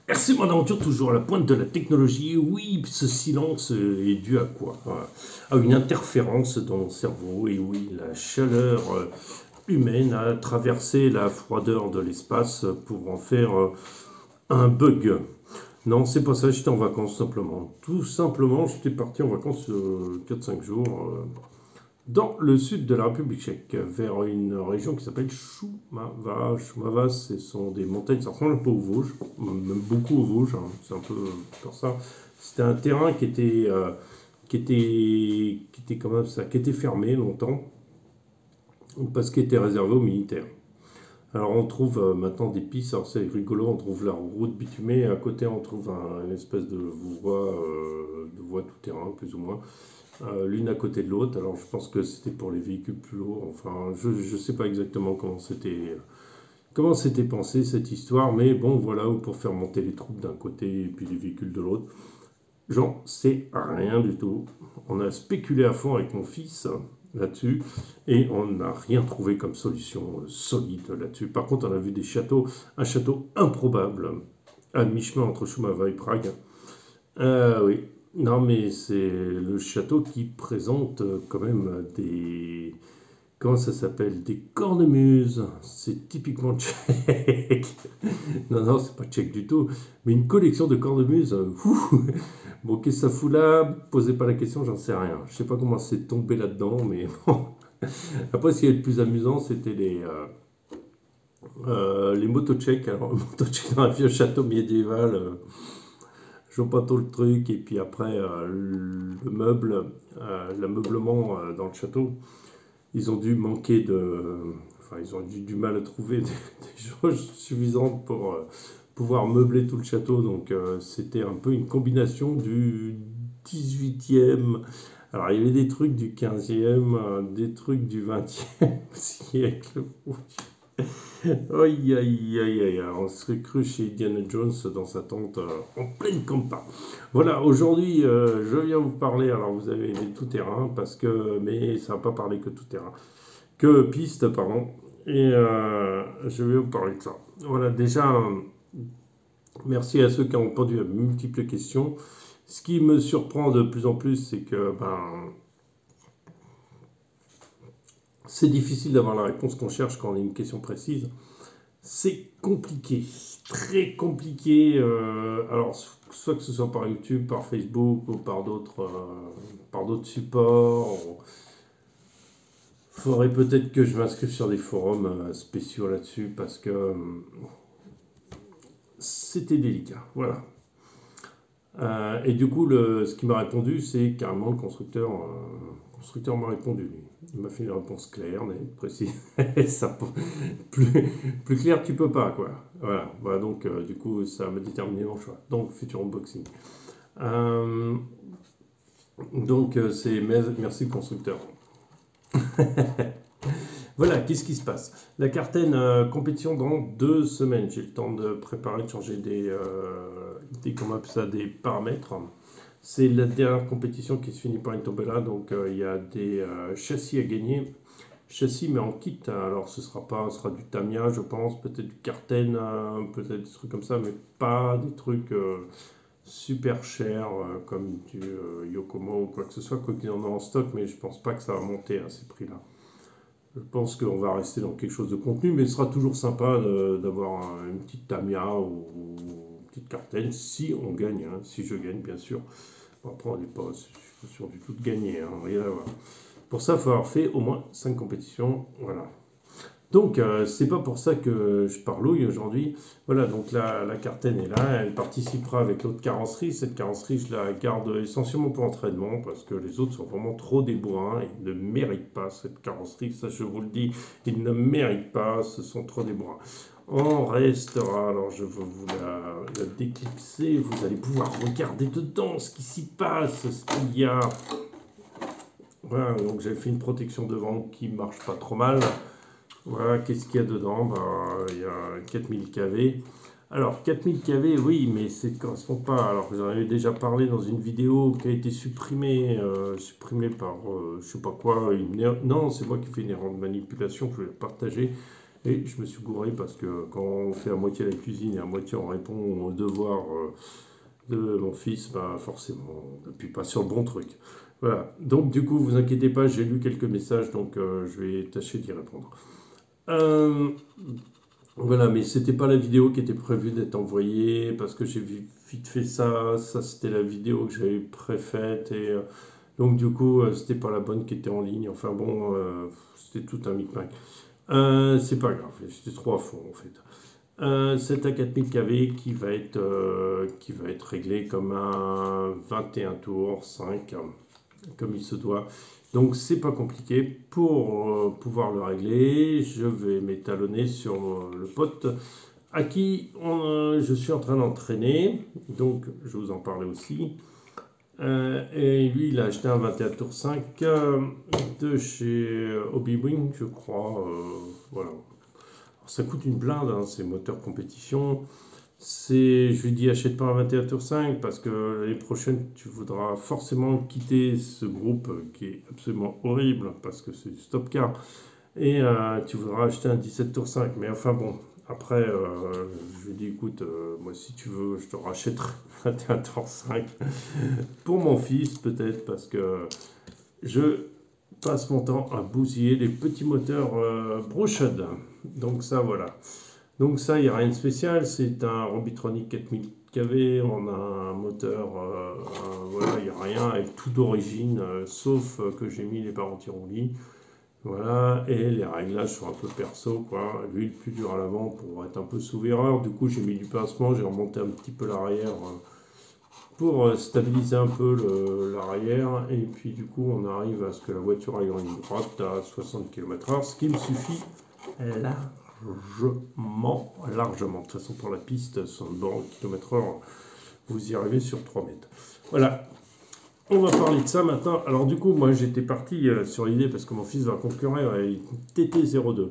RC Mon Aventure, toujours à la pointe de la technologie. Oui, ce silence est dû à quoi? À une interférence dans mon cerveau. Et oui, la chaleur humaine a traversé la froideur de l'espace pour en faire un bug. Non, c'est pas ça, j'étais en vacances simplement. Tout simplement, j'étais parti en vacances 4-5 jours dans le sud de la République tchèque, vers une région qui s'appelle Šumava. Šumava, ce sont des montagnes, ça ressemble un peu aux Vosges, même beaucoup aux Vosges, hein, c'est un peu pour ça. C'était un terrain qui était quand même ça, qui était fermé longtemps, parce qu'il était réservé aux militaires. Alors on trouve maintenant des pistes, alors c'est rigolo, on trouve la route bitumée, et à côté on trouve une espèce de voie tout terrain, plus ou moins, l'une à côté de l'autre. Alors je pense que c'était pour les véhicules plus lourds. Enfin, je ne sais pas exactement comment c'était pensé cette histoire, mais bon, voilà, ou pour faire monter les troupes d'un côté et puis les véhicules de l'autre. J'en sais rien du tout. On a spéculé à fond avec mon fils là-dessus et on n'a rien trouvé comme solution solide là-dessus. Par contre, on a vu des châteaux, un château improbable à mi-chemin entre Šumava et Prague. Oui, non, mais c'est le château qui présente quand même des. Comment ça s'appelle? Des cornemuses. C'est typiquement tchèque. Non, non, c'est pas tchèque du tout. Mais une collection de cornemuses. Bon, qu'est-ce que ça fout là? Posez pas la question, j'en sais rien. Je sais pas comment c'est tombé là-dedans, mais bon. Après, ce qui est le plus amusant, c'était les motos tchèques. Alors, motos tchèques dans un vieux château médiéval. Je vois pas trop le truc. Et puis après, l'ameublement dans le château, ils ont dû manquer de. Enfin, ils ont eu du mal à trouver des choses suffisantes pour pouvoir meubler tout le château. Donc, c'était un peu une combination du 18e. Alors, il y avait des trucs du 15e, des trucs du 20e siècle. Aïe, aïe, aïe, aïe, on serait cru chez Indiana Jones dans sa tente en pleine campa. Voilà, aujourd'hui, je viens vous parler. Alors, vous avez les tout-terrain, mais ça va pas parler que tout-terrain, que piste, pardon. Et je vais vous parler de ça. Voilà, déjà, merci à ceux qui ont répondu à multiples questions. Ce qui me surprend de plus en plus, c'est que c'est difficile d'avoir la réponse qu'on cherche quand on a une question précise. C'est compliqué, très compliqué. Alors, soit que ce soit par YouTube, par Facebook ou par d'autres supports. Il faudrait peut-être que je m'inscrive sur des forums spéciaux là-dessus parce que c'était délicat. Voilà. Et du coup, ce qui m'a répondu, c'est carrément le constructeur. Le constructeur m'a répondu. Il m'a fait une réponse claire, nette, précise. Ça, plus, plus clair, tu peux pas, quoi. Voilà. Voilà, donc, du coup, ça m'a déterminé mon choix. Donc, futur unboxing. Donc, merci le constructeur. Voilà, qu'est-ce qui se passe? La Carten compétition dans 2 semaines. J'ai le temps de préparer, de changer comment on appelle ça, des paramètres. C'est la dernière compétition qui se finit par une tombella, donc il y a des châssis à gagner. Châssis mais en kit, alors ce sera du Tamiya je pense, peut-être du Carten, peut-être des trucs comme ça, mais pas des trucs super chers comme du Yokomo ou quoi que ce soit, quoi qu'il y en a en stock, mais je pense pas que ça va monter à ces prix-là. Je pense qu'on va rester dans quelque chose de contenu, mais ce sera toujours sympa d'avoir une petite Tamiya ou une petite Carten si on gagne, hein, si je gagne bien sûr. Bon, après, je suis pas sûr du tout de gagner, hein, rien à voir. Pour ça, il faut avoir fait au moins 5 compétitions, voilà. Donc, c'est pas pour ça que je parlouille aujourd'hui. Voilà, donc la Carten est là, elle participera avec l'autre carrosserie. Cette carrosserie, je la garde essentiellement pour entraînement parce que les autres sont vraiment trop des bourrins. Ils ne méritent pas cette carrosserie, ça je vous le dis. Ils ne méritent pas, ce sont trop des bourrins. On restera, alors je vais vous la déclipser, vous allez pouvoir regarder dedans ce qui s'y passe, ce qu'il y a. Voilà, donc j'ai fait une protection devant qui marche pas trop mal. Voilà, qu'est-ce qu'il y a dedans? Il y a 4000 kV. Alors, 4000 kV, oui, mais ça ne correspond pas. Alors, j'en avais déjà parlé dans une vidéo qui a été supprimée par je sais pas quoi. Non, c'est moi qui fais une erreur de manipulation, je vais la partager. Et je me suis gouré parce que quand on fait à moitié la cuisine et à moitié on répond aux devoirs de mon fils, bah forcément, on n'appuie pas sur le bon truc. Voilà. Donc du coup, vous inquiétez pas, j'ai lu quelques messages, donc je vais tâcher d'y répondre. Euh, voilà, mais c'était pas la vidéo qui était prévue d'être envoyée parce que j'ai vite fait ça. Ça, c'était la vidéo que j'avais préfaite et donc du coup, c'était pas la bonne qui était en ligne. Enfin bon, c'était tout un micmac. C'est pas grave, j'étais trop à fond en fait. C'est un 4000 kV qui va être réglé comme un 21 tours 5 comme il se doit. Donc c'est pas compliqué. Pour pouvoir le régler, je vais m'étalonner sur le pote à qui je suis en train d'entraîner. Donc je vous en parlais aussi. Et lui, il a acheté un 21 tours 5 de chez Hobby-Wing, je crois. Voilà. Alors, ça coûte une blinde, hein, ces moteurs compétition. Je lui dis achète pas un 21 tours 5 parce que l'année prochaine tu voudras forcément quitter ce groupe qui est absolument horrible parce que c'est du stop car et tu voudras acheter un 17 tours 5. Mais enfin bon, après je lui dis écoute, moi si tu veux je te rachèterai un 21 tours 5 pour mon fils peut-être parce que je passe mon temps à bousiller les petits moteurs Brochade. Donc ça voilà. Donc ça, il n'y a rien de spécial, c'est un Robitronic 4000 kV, on a un moteur, voilà, il n'y a rien avec tout d'origine, sauf que j'ai mis les barres anti-roulis, voilà, et les réglages sont un peu perso, quoi, l'huile plus dure à l'avant pour être un peu sous verreur, du coup j'ai mis du pincement, j'ai remonté un petit peu l'arrière pour stabiliser un peu l'arrière, et puis du coup on arrive à ce que la voiture aille en ligne droite à 60 km/h, ce qui me suffit largement. De toute façon, pour la piste, 100 bornes km/h, vous y arrivez sur 3 mètres. Voilà, on va parler de ça maintenant. Alors du coup, moi j'étais parti sur l'idée, parce que mon fils va concurrer avec TT02.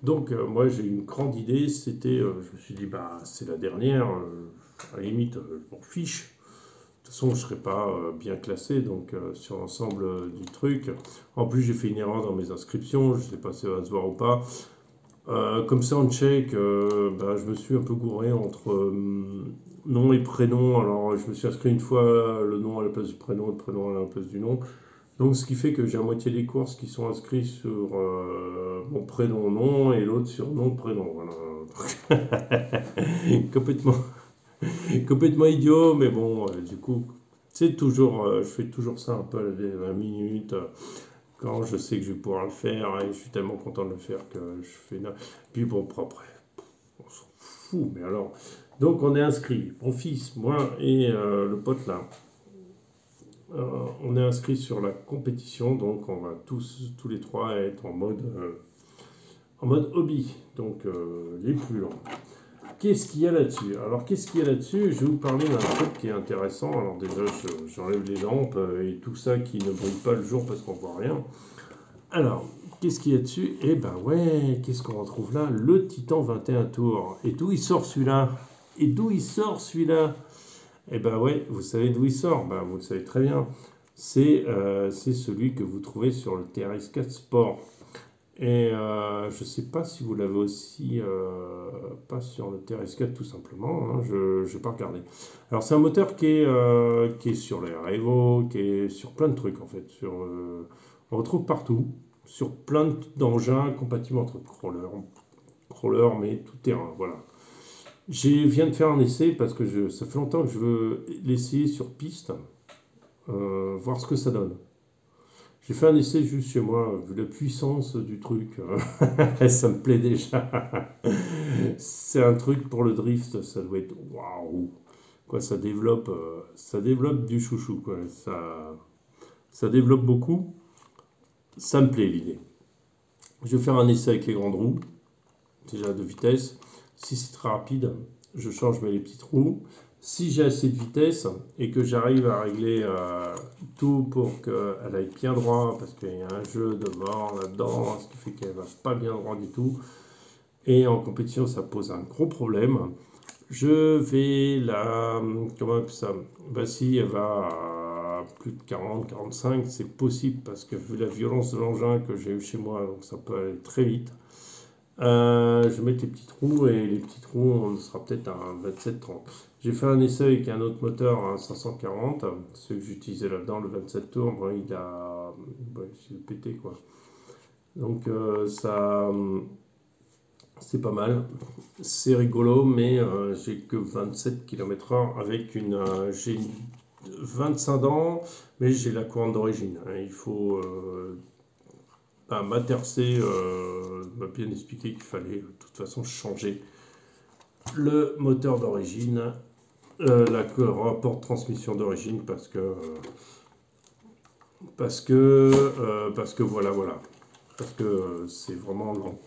Donc moi j'ai une grande idée, c'était, je me suis dit, bah c'est la dernière, à la limite, je m'en fiche. De toute façon, je ne serai pas bien classé donc, sur l'ensemble du truc. En plus, j'ai fait une erreur dans mes inscriptions, je ne sais pas si ça va se voir ou pas. Comme ça, en tchèque, bah, je me suis un peu gouré entre nom et prénom. Alors, je me suis inscrit une fois le nom à la place du prénom, le prénom à la place du nom. Donc, ce qui fait que j'ai la moitié des courses qui sont inscrits sur mon prénom, nom, et l'autre sur nom, prénom. Voilà. complètement, complètement idiot, mais bon, du coup, c'est toujours, je fais toujours ça un peu à la 20 minutes. Quand je sais que je vais pouvoir le faire, et je suis tellement content de le faire que je fais... Puis bon, après, on s'en fout, mais alors... Donc on est inscrit, mon fils, moi et le pote là, on est inscrit sur la compétition, donc on va tous les trois être en mode hobby, donc les plus lents. Qu'est-ce qu'il y a là-dessus? Alors, qu'est-ce qu'il y a là-dessus? Je vais vous parler d'un truc qui est intéressant. Alors déjà, j'enlève les lampes et tout ça qui ne brille pas le jour parce qu'on voit rien. Alors, qu'est-ce qu'il y a dessus? Eh ben ouais, qu'est-ce qu'on retrouve là? Le Titan 21 tours. Et d'où il sort celui-là? Et d'où il sort celui-là? Eh ben ouais, vous savez d'où il sort? Ben, vous le savez très bien. C'est celui que vous trouvez sur le TRS4 Sport. Et je ne sais pas si vous l'avez aussi, pas sur le TRS4 tout simplement, hein, je n'ai pas regardé. Alors c'est un moteur qui est sur les Revo, qui est sur plein de trucs en fait. On retrouve partout, sur plein d'engins compatibles entre crawler mais tout terrain, voilà. Je viens de faire un essai parce que ça fait longtemps que je veux l'essayer sur piste, voir ce que ça donne. J'ai fait un essai juste chez moi, vu la puissance du truc, ça me plaît déjà. C'est un truc pour le drift, ça doit être waouh. Quoi, ça développe du chouchou, quoi. Ça développe beaucoup. Ça me plaît l'idée. Je vais faire un essai avec les grandes roues, déjà de vitesse. Si c'est très rapide, je change les petites roues. Si j'ai assez de vitesse et que j'arrive à régler tout pour qu'elle aille bien droit, parce qu'il y a un jeu de mort là-dedans, ce qui fait qu'elle va pas bien droit du tout, et en compétition ça pose un gros problème, je vais comment on appelle ça? Bah, si elle va à plus de 40, 45, c'est possible, parce que vu la violence de l'engin que j'ai eu chez moi, donc ça peut aller très vite. Je vais mettre les petits trous et les petits trous, on sera peut-être à 27-30. J'ai fait un essai avec un autre moteur, un 540, ce que j'utilisais là-dedans, le 27 tours, bon, il est pété quoi. Donc ça, c'est pas mal, c'est rigolo, mais j'ai que 27 km/h avec j'ai 25 dents, mais j'ai la couronne d'origine. Il faut Matercé m'a bien expliqué qu'il fallait de toute façon changer le moteur d'origine, le rapport de transmission d'origine, parce que voilà, parce que c'est vraiment lent.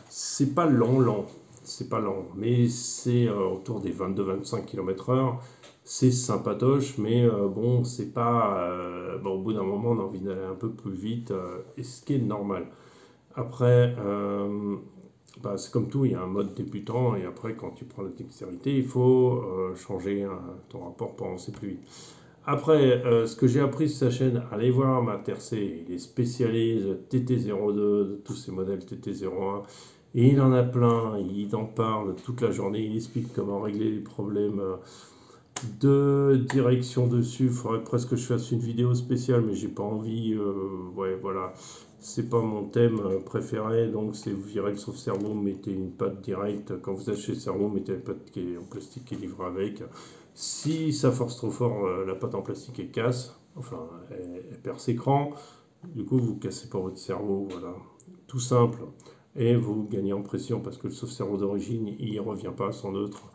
C'est pas lent, c'est pas lent, mais c'est autour des 22-25 km/h. C'est sympatoche, mais bon, c'est pas. Bon, au bout d'un moment, on a envie d'aller un peu plus vite, et ce qui est normal. Après, c'est comme tout, il y a un mode débutant, et après, quand tu prends la dextérité, il faut changer ton rapport pour avancer plus vite. Après, ce que j'ai appris sur sa chaîne, allez voir Matercé, il est spécialiste TT02, de tous ces modèles TT01, et il en a plein, il en parle toute la journée, il explique comment régler les problèmes de direction dessus. Il faudrait presque que je fasse une vidéo spéciale, mais j'ai pas envie. Ouais, voilà, c'est pas mon thème préféré. Donc, c'est vous virez le sauve-cerveau, mettez une patte directe. Quand vous achetez le cerveau, mettez la patte qui est en plastique qui est livrée avec. Si ça force trop fort, la patte en plastique elle casse. Enfin, elle perd ses crans. Du coup, vous cassez pas votre cerveau. Voilà, tout simple. Et vous gagnez en pression parce que le sauve-cerveau d'origine, il revient pas à son neutre.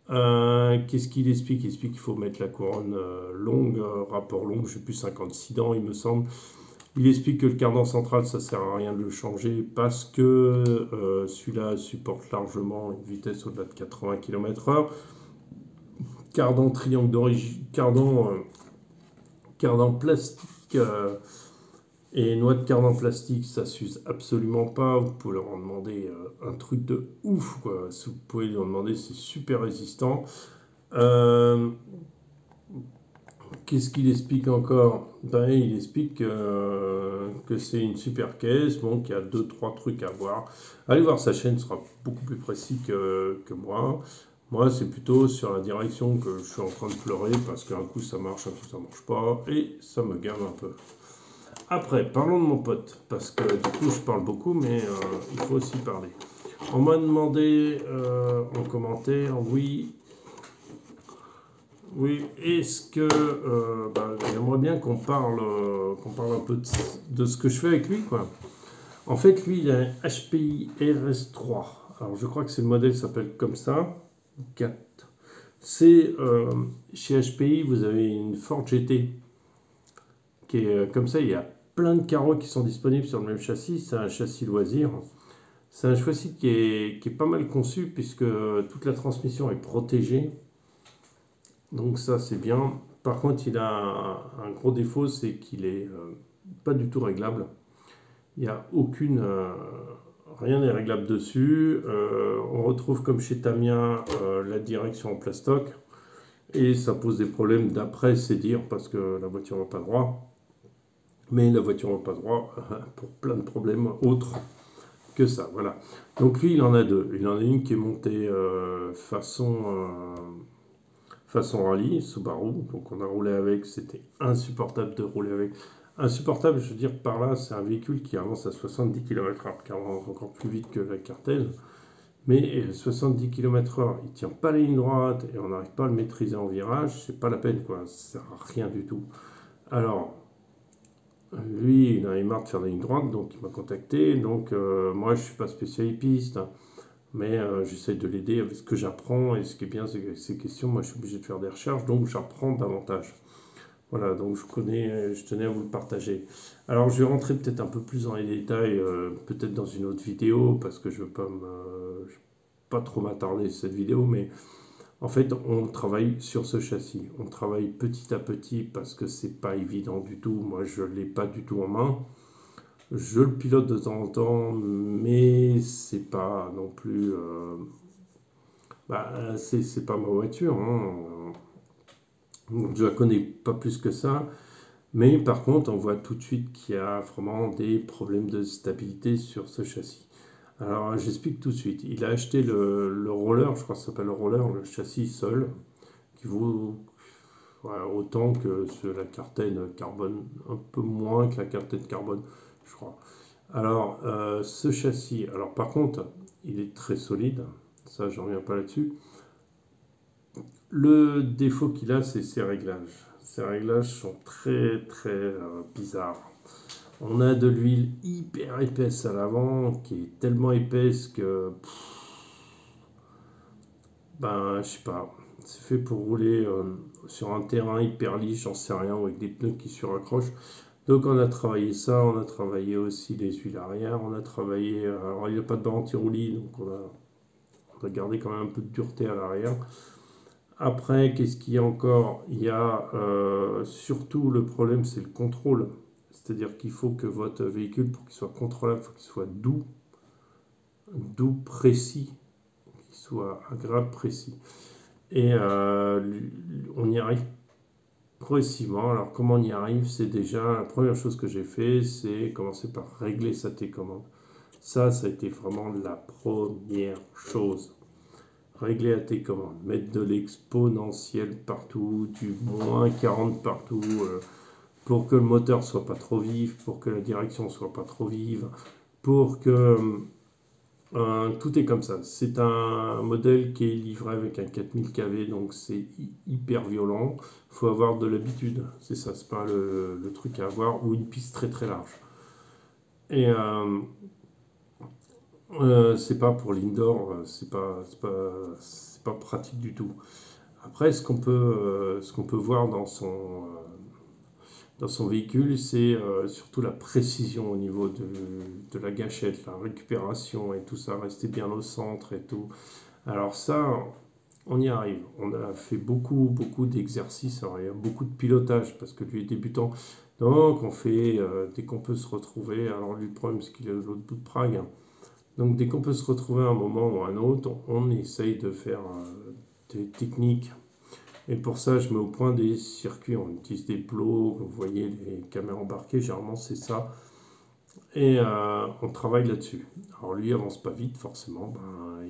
Qu'est-ce qu'il explique? Il explique qu'il faut mettre la couronne longue, rapport long, je sais plus 56 dents il me semble. Il explique que le cardan central ça sert à rien de le changer parce que celui-là supporte largement une vitesse au-delà de 80 km/h. Cardan triangle d'origine, cardan plastique et noix de cardan plastique, ça s'use absolument pas. Vous pouvez leur en demander un truc de ouf, quoi. Si vous pouvez leur demander, c'est super résistant. Qu'est-ce qu'il explique encore? Il explique que c'est une super caisse, bon, qu'il y a 2-3 trucs à voir. Allez voir sa chaîne, ce sera beaucoup plus précis que moi. Moi, c'est plutôt sur la direction que je suis en train de pleurer, parce qu'un coup ça marche, un coup ça marche pas, et ça me gave un peu. Après, parlons de mon pote, parce que du coup je parle beaucoup, mais il faut aussi parler. On m'a demandé en commentaire, oui, est-ce que j'aimerais bien qu'on parle un peu de ce que je fais avec lui, quoi. En fait, lui, il a un HPI RS3. Alors, je crois que c'est le modèle qui s'appelle comme ça. 4. C'est chez HPI, vous avez une Ford GT qui est comme ça. Il y a plein de carreaux qui sont disponibles sur le même châssis. C'est un châssis loisir. C'est un châssis qui est pas mal conçu puisque toute la transmission est protégée. Donc ça c'est bien. Par contre il a un gros défaut, c'est qu'il est pas du tout réglable. Il n'y a rien n'est réglable dessus. On retrouve comme chez Tamiya la direction en plastoc. Et ça pose des problèmes d'après, c'est dire, parce que la voiture va pas droit. Mais la voiture va pas droit pour plein de problèmes autres que ça. Voilà. Donc lui il en a deux. Il en a une qui est montée façon rallye, Subaru, donc on a roulé avec, c'était insupportable de rouler avec. Insupportable, je veux dire par là, c'est un véhicule qui avance à 70 km/h, qui avance encore plus vite que la Cartel, mais 70 km/h, il tient pas la ligne droite et on n'arrive pas à le maîtriser en virage, c'est pas la peine, quoi, ça sert à rien du tout. Alors, lui, il en avait marre de faire des lignes droites, donc il m'a contacté, donc moi je suis pas spécialiste piste, mais j'essaie de l'aider avec ce que j'apprends, et ce qui est bien, c'est que ces questions, moi je suis obligé de faire des recherches, donc j'apprends davantage. Voilà, donc je tenais à vous le partager. Alors je vais rentrer peut-être un peu plus dans les détails, peut-être dans une autre vidéo, parce que je ne vais pas trop m'attarder sur cette vidéo, mais en fait on travaille sur ce châssis. On travaille petit à petit, parce que c'est pas évident du tout. Moi je ne l'ai pas du tout en main. Je le pilote de temps en temps, mais c'est pas non plus. C'est pas ma voiture. Hein. Je la connais pas plus que ça. Mais par contre, on voit tout de suite qu'il y a vraiment des problèmes de stabilité sur ce châssis. Alors, j'explique tout de suite. Il a acheté le roller, je crois que ça s'appelle le roller, le châssis seul, qui vaut voilà, autant que la cartaine carbone, un peu moins que la cartaine carbone, je crois. Alors, ce châssis, alors par contre, il est très solide, ça, je reviens pas là-dessus. Le défaut qu'il a, c'est ses réglages. Ses réglages sont très très bizarres. On a de l'huile hyper épaisse à l'avant, qui est tellement épaisse que, ben, je sais pas, c'est fait pour rouler sur un terrain hyper lisse, j'en sais rien, avec des pneus qui suraccrochent. Donc on a travaillé ça, on a travaillé aussi les huiles arrière, on a travaillé, alors il n'y a pas de barre anti-roulis, donc on a gardé quand même un peu de dureté à l'arrière. Après, qu'est-ce qu'il y a encore? Il y a surtout le problème, c'est le contrôle. C'est-à-dire qu'il faut que votre véhicule, pour qu'il soit contrôlable, il faut qu'il soit doux, doux, précis, qu'il soit agréable, précis. Et on y arrive progressivement. Alors comment on y arrive? C'est déjà, la première chose que j'ai fait, c'est commencer par régler sa télécommande. Ça a été vraiment la première chose. Régler la télécommande, mettre de l'exponentiel partout, du moins 40 partout, pour que le moteur soit pas trop vif, pour que la direction soit pas trop vive, pour que tout est comme ça. C'est un modèle qui est livré avec un 4000 kV, donc c'est hyper violent. Il faut avoir de l'habitude, c'est ça, c'est pas le truc à avoir, ou une piste très très large. Et c'est pas pour l'indoor, c'est pas pratique du tout. Après, ce qu'on peut voir dans son véhicule, c'est surtout la précision au niveau de la gâchette, la récupération et tout ça, rester bien au centre et tout. Alors ça, on y arrive. On a fait beaucoup, beaucoup d'exercices. Alors il y a beaucoup de pilotage parce que lui est débutant. Donc on fait, dès qu'on peut se retrouver, alors lui le problème c'est qu'il est de l'autre bout de Prague. Hein. Donc dès qu'on peut se retrouver à un moment ou à un autre, on essaye de faire des techniques. Et pour ça, je mets au point des circuits. On utilise des plots, vous voyez les caméras embarquées, généralement c'est ça. Et on travaille là-dessus. Alors lui avance pas vite, forcément, ben,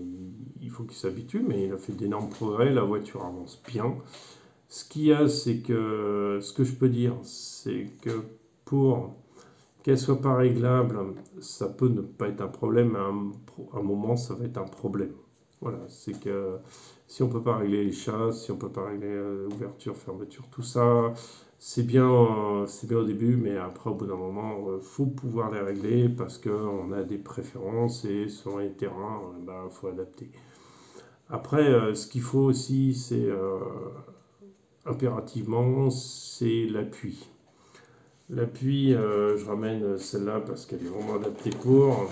il faut qu'il s'habitue, mais il a fait d'énormes progrès, la voiture avance bien. Ce qu'il y a, c'est que, ce que je peux dire, c'est que pour qu'elle soit pas réglable, ça peut ne pas être un problème, mais à un moment, ça va être un problème. Voilà, c'est que si on peut pas régler les chasses, si on peut pas régler ouverture, fermeture, tout ça, c'est bien au début, mais après, au bout d'un moment, faut pouvoir les régler parce qu'on a des préférences et selon les terrains, bah, faut adapter. Après, ce qu'il faut aussi, c'est impérativement, c'est l'appui. L'appui, je ramène celle-là parce qu'elle est vraiment adaptée pour.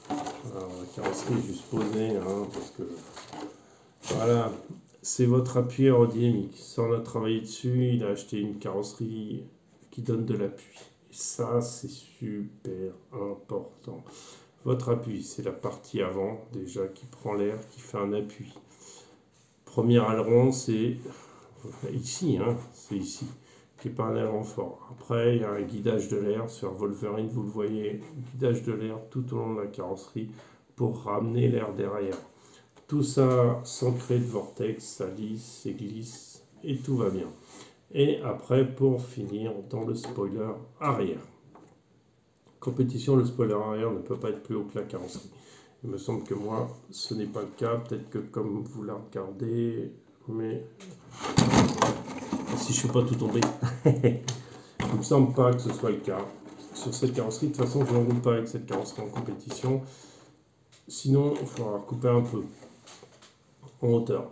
Alors, la carrosserie est juste posée, hein, parce que voilà, c'est votre appui aérodynamique. Ça, on a travaillé dessus. Il a acheté une carrosserie qui donne de l'appui. Et ça, c'est super important. Votre appui, c'est la partie avant, déjà, qui prend l'air, qui fait un appui. Premier aileron, c'est ici, hein, c'est ici, qui n'est pas un aileron fort. Après, il y a un guidage de l'air. Sur Wolverine, vous le voyez, guidage de l'air tout au long de la carrosserie pour ramener l'air derrière. Tout ça sans créer de vortex, ça lisse, ça glisse et tout va bien. Et après, pour finir, dans le spoiler arrière. Compétition, le spoiler arrière ne peut pas être plus haut que la carrosserie. Il me semble que moi, ce n'est pas le cas. Peut-être que comme vous la regardez, mais si je ne suis pas tout tombé, il ne me semble pas que ce soit le cas. Sur cette carrosserie, de toute façon, je ne roule pas avec cette carrosserie en compétition. Sinon, il faudra couper un peu en hauteur.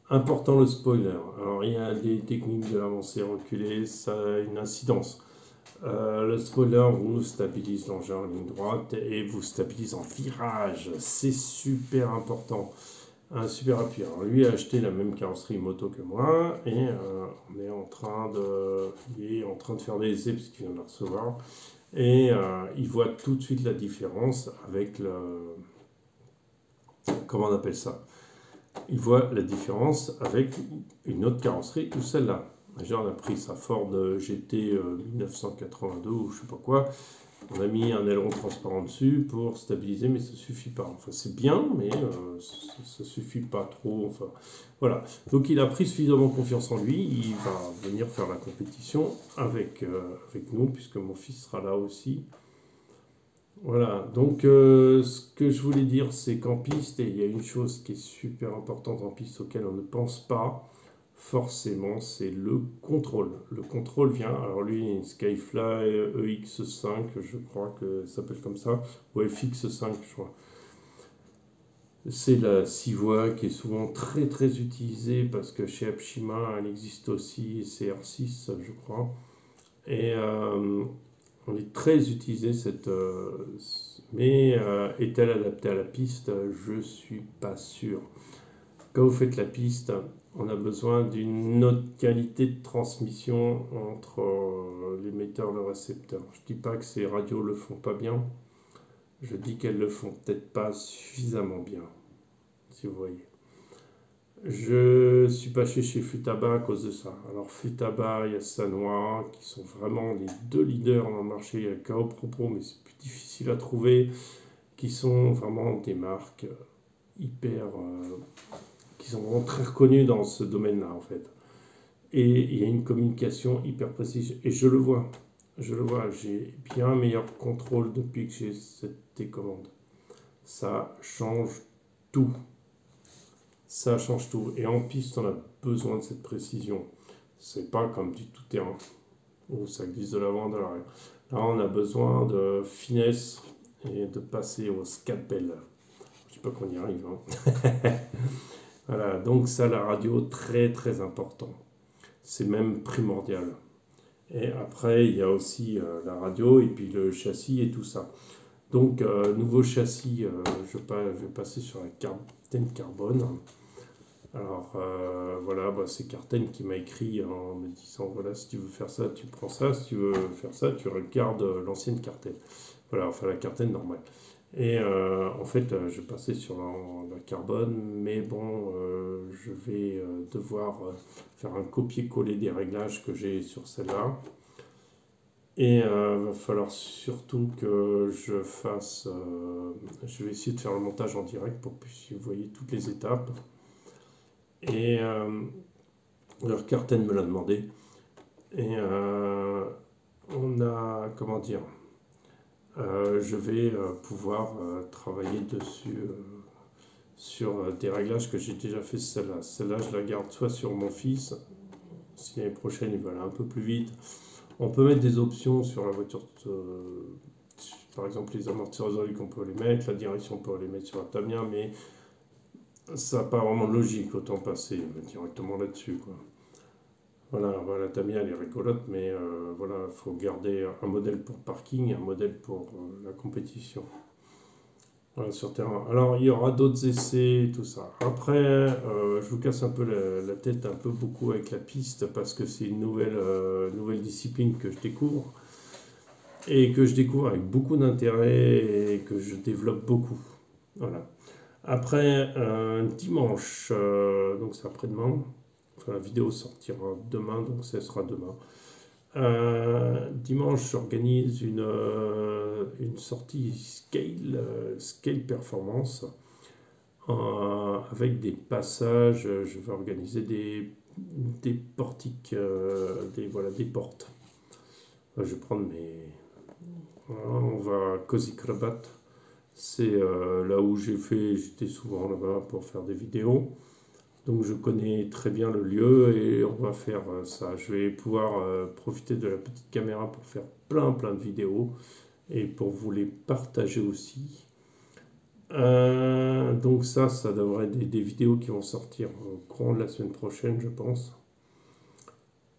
Important le spoiler. Alors il y a des techniques de l'avancée reculée, ça a une incidence. Le spoiler vous stabilise l'engin en ligne droite et vous stabilise en virage. C'est super important. Un super appui. Alors lui a acheté la même carrosserie moto que moi et il est en train de faire des essais parce qu'il vient de la recevoir. Et il voit tout de suite la différence avec le... Comment on appelle ça? Il voit la différence avec une autre carrosserie ou celle-là. Déjà, on a pris sa Ford GT 1982 ou je sais pas quoi. On a mis un aileron transparent dessus pour stabiliser, mais ça ne suffit pas. Enfin, c'est bien, mais ça ne suffit pas trop. Enfin, voilà. Donc, il a pris suffisamment confiance en lui. Il va venir faire la compétition avec nous, puisque mon fils sera là aussi. Voilà. Donc, ce que je voulais dire, c'est qu'en piste, et il y a une chose qui est super importante en piste auquel on ne pense pas, forcément, c'est le contrôle. Le contrôle vient, alors lui, une Skyfly EX5, je crois que ça s'appelle comme ça, ou FX5, je crois. C'est la 6 voies qui est souvent très très utilisée parce que chez Apshima, elle existe aussi, CR6, je crois. Et on est très utilisé cette. Mais est-elle adaptée à la piste? Je ne suis pas sûr. Quand vous faites la piste, on a besoin d'une autre qualité de transmission entre l'émetteur et le récepteur. Je ne dis pas que ces radios ne le font pas bien, je dis qu'elles ne le font peut-être pas suffisamment bien, si vous voyez. Je ne suis pas chez Futaba à cause de ça. Alors Futaba, il y a Sanwa, qui sont vraiment les deux leaders dans le marché. Il y a Kao Propos, mais c'est plus difficile à trouver, qui sont vraiment des marques hyper... qui sont vraiment très reconnus dans ce domaine-là, en fait. Et il y a une communication hyper précise. Et je le vois, j'ai bien un meilleur contrôle depuis que j'ai cette télécommande. Ça change tout. Ça change tout. Et en piste, on a besoin de cette précision. C'est pas comme du tout-terrain, où ça glisse de l'avant, de l'arrière. Là, on a besoin de finesse et de passer au scalpel. Je dis pas qu'on y arrive, hein. Voilà, donc ça, la radio, très très important. C'est même primordial. Et après, il y a aussi la radio et puis le châssis et tout ça. Donc, nouveau châssis, je vais passer sur la Carten Carbone. Alors, voilà, c'est Carten qui m'a écrit en me disant, voilà, si tu veux faire ça, tu prends ça. Si tu veux faire ça, tu regardes l'ancienne Carten. Voilà, enfin la Carten normale. Et en fait, je passais sur la carbone, mais bon, je vais devoir faire un copier-coller des réglages que j'ai sur celle-là. Et il va falloir surtout que je fasse... je vais essayer de faire le montage en direct pour que vous voyez toutes les étapes. Et leur Carten me l'a demandé. Et on a... Comment dire, je vais pouvoir travailler dessus sur des réglages que j'ai déjà fait celle-là. Celle-là, je la garde soit sur mon fils, si l'année prochaine il va aller un peu plus vite. On peut mettre des options sur la voiture, par exemple les amortisseurs hydrauliques, on peut les mettre, la direction, on peut les mettre sur la Tamiya, mais ça n'a pas vraiment de logique, autant passer directement là-dessus, quoi. Voilà, la Tamiya elle est rigolote, mais voilà, il faut garder un modèle pour parking et un modèle pour la compétition. Voilà, sur terrain. Alors, il y aura d'autres essais, tout ça. Après, je vous casse un peu la tête, un peu beaucoup avec la piste, parce que c'est une nouvelle discipline que je découvre, et que je découvre avec beaucoup d'intérêt, et que je développe beaucoup. Voilà. Après, dimanche, donc c'est après-demain. Enfin, la vidéo sortira demain, donc ça sera demain. Dimanche, j'organise une sortie Scale Performance avec des passages. Je vais organiser des portiques, des portes. Je vais prendre on va à Kozhikrobat. C'est là où j'étais souvent là-bas pour faire des vidéos. Donc je connais très bien le lieu et on va faire ça. Je vais pouvoir profiter de la petite caméra pour faire plein de vidéos et pour vous les partager aussi. Donc ça devrait être des vidéos qui vont sortir au courant de la semaine prochaine, je pense.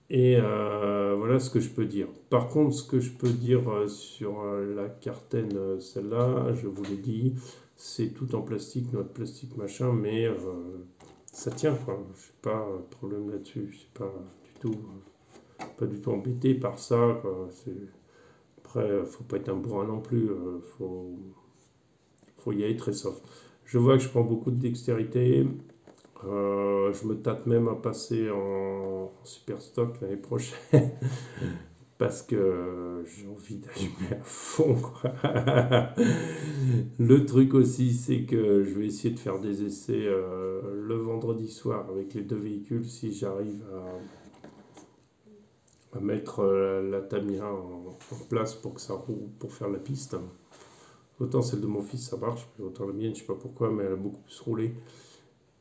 Et voilà ce que je peux dire. Par contre, ce que je peux dire sur la Carten, celle-là, je vous l'ai dit, c'est tout en plastique, notre plastique machin, mais ça tient, quoi. Je n'ai pas de problème là-dessus. Je ne suis pas du tout embêté par ça, quoi. Après, faut pas être un bourrin non plus. Faut y aller très soft. Je vois que je prends beaucoup de dextérité. Je me tâte même à passer en super stock l'année prochaine parce que j'ai envie d'allumer à fond, quoi. Le truc aussi, c'est que je vais essayer de faire des essais le vendredi soir avec les 2 véhicules si j'arrive à mettre la Tamiya en place pour que ça roule, pour faire la piste. Autant celle de mon fils ça marche, mais autant la mienne, je sais pas pourquoi, mais elle a beaucoup plus roulé.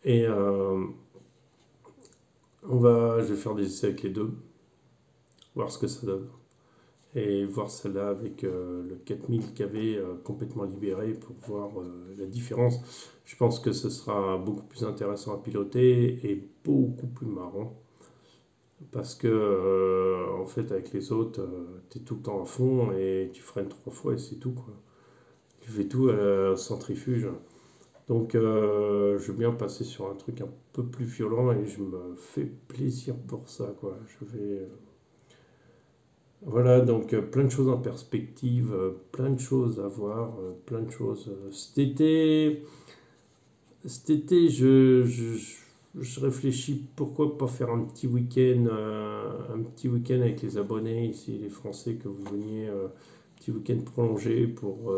Et je vais faire des essais avec les deux, voir ce que ça donne. Et voir celle-là avec le 4000 kV complètement libéré pour voir la différence. Je pense que ce sera beaucoup plus intéressant à piloter et beaucoup plus marrant. Parce que, en fait, avec les autres, tu es tout le temps à fond et tu freines 3 fois et c'est tout, quoi. Tu fais tout à la centrifuge. Donc, je veux bien passer sur un truc un peu plus violent et je me fais plaisir pour ça, quoi. Voilà, donc plein de choses en perspective, plein de choses à voir, plein de choses. Cet été, je réfléchis pourquoi pas faire un petit week-end avec les abonnés ici, les Français, que vous veniez, petit week-end prolongé pour,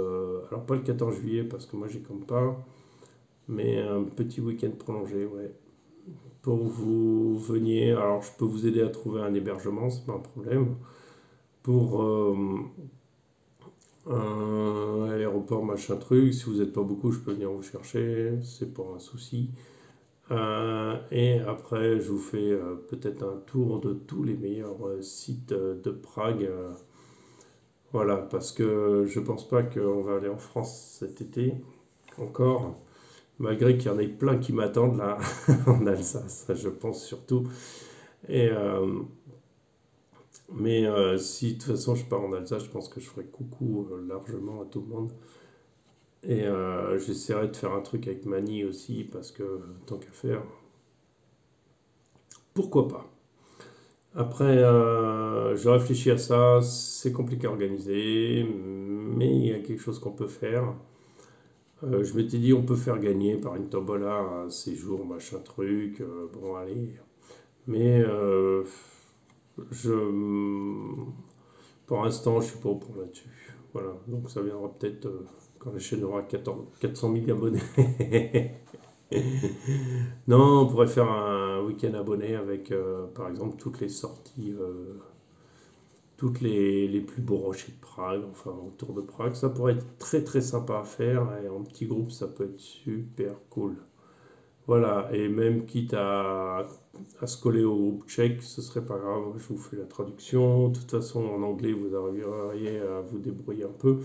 alors pas le 14 juillet parce que moi j'y compte pas, mais un petit week-end prolongé, ouais, pour vous veniez. Alors je peux vous aider à trouver un hébergement, c'est pas un problème. Pour un aéroport, machin truc, si vous n'êtes pas beaucoup, je peux venir vous chercher, c'est pas un souci. Et après, je vous fais peut-être un tour de tous les meilleurs sites de Prague. Voilà, parce que je pense pas qu'on va aller en France cet été encore, malgré qu'il y en ait plein qui m'attendent là en Alsace, je pense surtout. Et, mais si de toute façon je pars en Alsace, je pense que je ferai coucou largement à tout le monde. Et j'essaierai de faire un truc avec Mani aussi, parce que tant qu'à faire, pourquoi pas. Après, je réfléchis à ça, c'est compliqué à organiser, mais il y a quelque chose qu'on peut faire. Je m'étais dit, on peut faire gagner par une tombola un séjour, machin truc, bon allez. Mais je, pour l'instant, je suis pas au point là-dessus. Voilà, donc ça viendra peut-être quand la chaîne aura 400 000 abonnés. Non, on pourrait faire un week-end abonné avec, par exemple, toutes les sorties, toutes les plus beaux rochers de Prague, enfin autour de Prague. Ça pourrait être très très sympa à faire et en petit groupe, ça peut être super cool. Voilà, et même quitte à se coller au groupe tchèque, ce serait pas grave, je vous fais la traduction. De toute façon, en anglais, vous arriveriez à vous débrouiller un peu.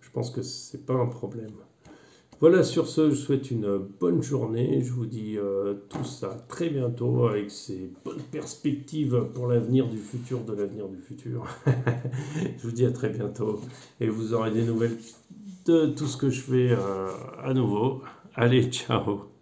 Je pense que c'est pas un problème. Voilà, sur ce, je vous souhaite une bonne journée. Je vous dis tout ça très bientôt avec ces bonnes perspectives pour l'avenir du futur de l'avenir du futur. Je vous dis à très bientôt et vous aurez des nouvelles de tout ce que je fais à nouveau. Allez, ciao!